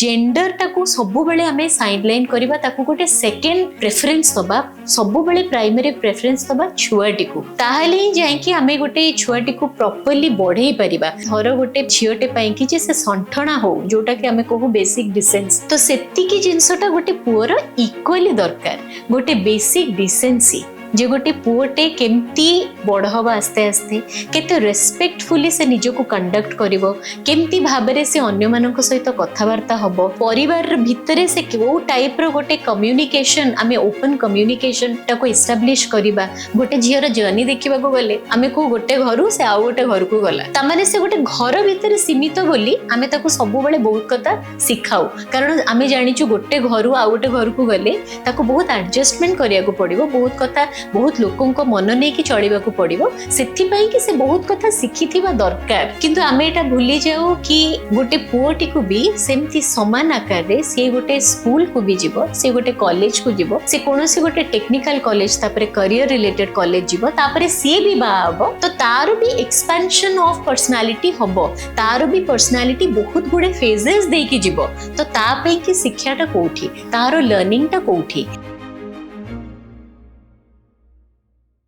gender टाकू सबु बेले आमे साइडलाइन करबा ताकू गोटे सेकंड प्रेफरेंस दबा सबु बेले प्राइमरी प्रेफरेंस दबा छुआटी को ताहले ही जाय कि आमे गोटे छुआटी को प्रॉपर्ली बढ़ाई परिबा धर गोटे झियोटे पई कि जे से संठणा हो जोटा कि आमे कहू बेसिक डिसेंस तो सेत्ती की जिंसटा गोटे पुअर इक्वली दरकार गोटे बेसिक डिसेंसी जे गोटे पुओटे केमती बड़ हवा आस्ते आस्ते केते रेस्पेक्टफुली से निजको कंडक्ट करिवो केमती भाबरे से अन्य मानक सहित कथावार्ता हबो परिवार भितरे से को टाइप रो गोटे कम्युनिकेशन आमे ओपन कम्युनिकेशन टाको एस्टैब्लिश करिबा गोटे झियर जर्नी देखिबा को गले आमे को गोटे घरु से आ गोटे घर को गला त माने से गोटे घर भितरे सीमित बोली आमे ताको सब बेले बहुत कथा सिखाऊ कारण आमे जानिचु गोटे घरु आ गोटे घर को गले ताको बहुत एडजस्टमेंट करिया को पड़िबो बहुत कथा बहुत लोकों को मन नहीं कि चढ़ा पड़ो से कि बहुत कथा शिखि दरकार किंतु आमे एटा भूली जाऊ कि गोटे पुओटी को भी सेमती समान आकार रे से गोटे स्कूल को भी जीवो से गोटे कॉलेज को जीवो से कोनोसी गोटे टेक्निकल कॉलेज तापरे करियर रिलेटेड कॉलेज जीवो तापरे सी भी बाहबो तो तार भी एक्सपेंशन ऑफ पर्सनालिटी हबो तार भी पर्सनालिटी बहुत गुडे फेजेस देकी जीवो तो ता पे कि शिक्षाटा कोठी तारो लर्निंग टा कोठी